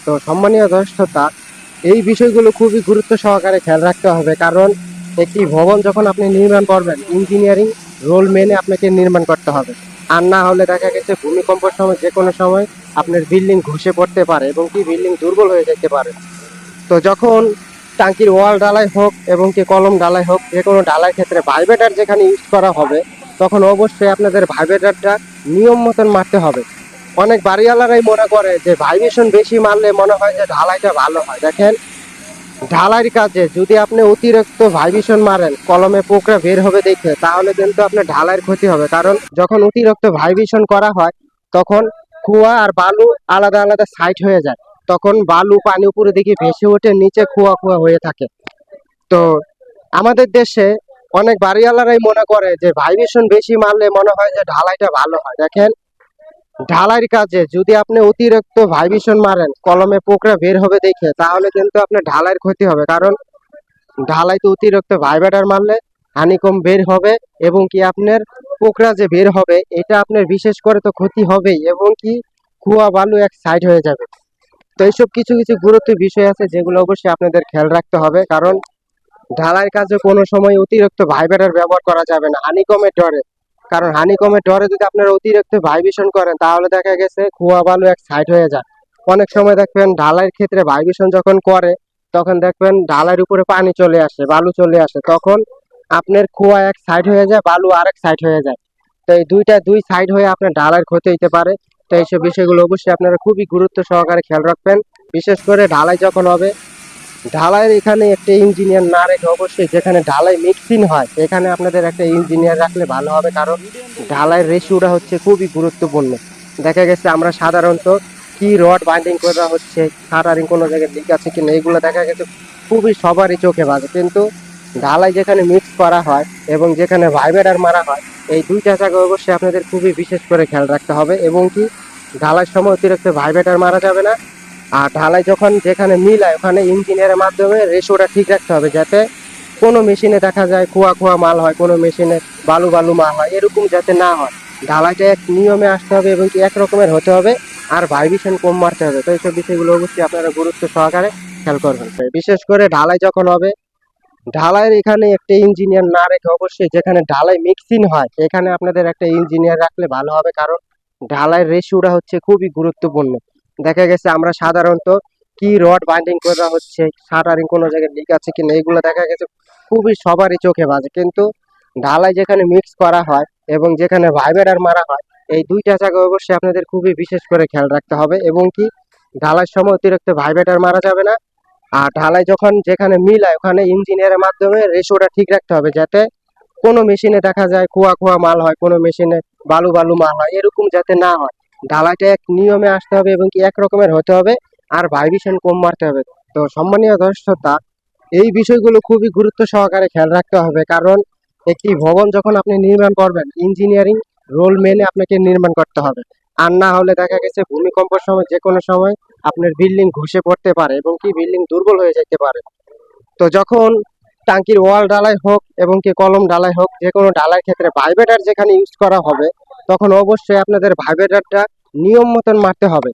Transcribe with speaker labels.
Speaker 1: তো সম্মানীয় দর্শকতা, এই বিষয়গুলো খুবই গুরুত্ব সহকারে খেয়াল রাখতে হবে, কারণ একটি ভবন যখন আপনি নির্মাণ করবেন, ইঞ্জিনিয়ারিং রোল মেনে আপনাকে নির্মাণ করতে হবে। আর না হলে দেখা গেছে ভূমিকম্পের সময় যে কোনো সময় আপনার বিল্ডিং ধসে পড়তে পারে এবং কি বিল্ডিং দুর্বল হয়ে যেতে পারে। তো যখন টাঙ্কির ওয়াল ঢালাই হোক এবং কি কলম ঢালাই হোক, যে কোনো ঢালাই ক্ষেত্রে ভাইব্রেটার যেখানে ইউজ করা হবে, তখন অবশ্যই আপনাদের ভাইব্রেটারটা নিয়ম মতন মারতে হবে। অনেক বাড়িওয়ালারাই মনে করে যে ভাইব্রেশন বেশি মারলে মনে হয় যে ঢালাইটা ভালো হয়। দেখেন, ঢালাইয়ের কাজে যদি আপনি অতিরিক্ত ভাইব্রেশন মারেন, কলমে পোকরা বের হবে দেখে, তাহলে কিন্তু আপনার ঢালাইয়ের ক্ষতি হবে। কারণ যখন অতিরিক্ত ভাইব্রেশন করা হয়, তখন কুয়া আর বালু আলাদা আলাদা সাইড হয়ে যায়। তখন বালু পানি উপরে দিকে ভেসে ওঠে, নিচে কুয়া কুয়া হয়ে থাকে। তো আমাদের দেশে অনেক বাড়িওয়ালারাই মনে করে যে ভাইব্রেশন বেশি মারলে মনে হয় যে ঢালাইটা ভালো হয়। দেখেন, ঢালাইয়ের কাজে যদি আপনি অতিরিক্ত ভাইব্রেশন মারেন, কলমে পোকরা বের হবে দেখে, তাহলে কিন্তু আপনার ঢালাইয়ের ক্ষতি হবে। কারণ ঢালাইতে অতিরিক্ত ভাইব্রেটার মারলে হানিকম বের হবে এবং কি আপনার পোকরা যে বের হবে, এটা আপনার বিশেষ করে তো ক্ষতি হবেই এবং কি কুয়া বালু এক সাইড হয়ে যাবে। তো এইসব কিছু কিছু গুরুত্ব বিষয় আছে যেগুলো অবশ্যই আপনাদের খেয়াল রাখতে হবে, কারণ ঢালাইয়ের কাজে কোনো সময় অতিরিক্ত ভাইব্রেটার ব্যবহার করা যাবে না হানিকমের ডরে। কারণ হানিকমের ডরে যদি আপনারা অতিরিক্ত ভাইব্রেশন করেন, তাহলে দেখা গেছে কুয়া বালু এক সাইড হয়ে যায়। অনেক সময় দেখবেন ঢালাইয়ের ক্ষেত্রে ভাইব্রেশন যখন করে, তখন দেখবেন ঢালাইয়ের উপরে পানি চলে আসে, বালু চলে আসে, তখন আপনার কুয়া এক সাইড হয়ে যায়, বালু আরেক সাইড হয়ে যায়। তো এই দুই সাইড হয়ে আপনার ঢালাইয়ের ক্ষতি হতে পারে। তো এইসব বিষয়গুলো অবশ্যই আপনারা খুবই গুরুত্ব সহকারে খেয়াল রাখবেন। বিশেষ করে ঢালাই যখন হবে, ঢালাইয়ের এখানে একটা ইঞ্জিনিয়ার না রেখে অবশ্যই যেখানে ঢালাই মিক্সিং হয়, এখানে আপনাদের একটা ইঞ্জিনিয়ার রাখলে ভালো হবে। কারণ ঢালাইয়ের রেশিওটা হচ্ছে খুবই গুরুত্বপূর্ণ। দেখা গেছে আমরা সাধারণত কি রড বাইন্ডিং করা হচ্ছে, শাটারিং কোনো জায়গায় লিক আছে কিনা, এগুলো দেখা গেছে খুবই সবারই চোখে বাজে। কিন্তু ঢালাই যেখানে মিক্স করা হয় এবং যেখানে ভাইব্রেটার মারা হয়, এই দুইটা জায়গায় অবশ্যই আপনাদের খুবই বিশেষ করে খেয়াল রাখতে হবে এবং কি ঢালাইয়ের সময় অতিরিক্ত ভাইব্রেটার মারা যাবে না। আর ঢালাই যখন যেখানে মিলায়, ওখানে ইঞ্জিনিয়ারের মাধ্যমে রেশিওটা ঠিক রাখতে হবে, যাতে কোনো মেশিনে দেখা যায় খোয়া খোয়া মাল হয়, কোনো মেশিনে বালু বালু মাল হয়, এরকম যাতে না হয়। ঢালাইটা এক নিয়মে আসতে হবে এবং কি এক রকমের হতে হবে, আর ভাইব্রেশন কম মারতে হবে। তো এইসব বিষয়গুলো অবশ্যই আপনারা গুরুত্ব সহকারে খেয়াল করবেন। বিশেষ করে ঢালাই যখন হবে, ঢালাইয়ের এখানে একটা ইঞ্জিনিয়ার না রেখে অবশ্যই যেখানে ঢালাই মিক্সিং হয়, এখানে আপনাদের একটা ইঞ্জিনিয়ার রাখলে ভালো হবে। কারণ ঢালাইয়ের রেশিওটা হচ্ছে খুবই গুরুত্বপূর্ণ। দেখা গেছে আমরা সাধারণত কি রড বাইন্ডিং করা হচ্ছে, শাটারিং কোনো জায়গায় লিক আছে কিনা, এগুলো দেখা গেছে খুবই সবারই চোখে বাজে। কিন্তু ঢালাই যেখানে মিক্স করা হয় এবং যেখানে ভাইব্রেটার মারা হয়, এই দুইটা জায়গায় অবশ্যই আপনাদের খুবই বিশেষ করে খেয়াল রাখতে হবে এবং কি ঢালাইয়ের সময় অতিরিক্ত ভাইব্রেটার মারা যাবে না। আর ঢালাই যখন যেখানে মিলায়, ওখানে ইঞ্জিনিয়ারের মাধ্যমে রেশিওটা ঠিক রাখতে হবে, যাতে কোনো মেশিনে দেখা যায় খোয়া খোয়া মাল হয়, কোনো মেশিনে বালু বালু মাল হয়, এরকম যাতে না হয়। ঢালাইটা এক নিয়মে আসতে হবে এবং কি এক রকমের হতে হবে, আর ভাইব্রেশন কম মারতে হবে। তো সম্মানীয় দর্শকতা, এই বিষয়গুলো খুবই গুরুত্ব সহকারে খেয়াল রাখতে হবে, কারণ একটি ভবন যখন আপনি নির্মাণ করবেন, ইঞ্জিনিয়ারিং রোল মেনে আপনাকে নির্মাণ করতে হবে। আর না হলে দেখা গেছে ভূমিকম্পের সময় যে কোনো সময় আপনার বিল্ডিং ধসে পড়তে পারে এবং কি বিল্ডিং দুর্বল হয়ে যেতে পারে। তো যখন টাঙ্কির ওয়াল ঢালাই হোক এবং কি কলম ঢালাই হোক, যে কোনো ঢালাই ক্ষেত্রে ভাইব্রেটার যেখানে ইউজ করা হবে, তখন অবশ্যই আপনাদের ভাইব্রেটারটা নিয়ম মতন মারতে হবে।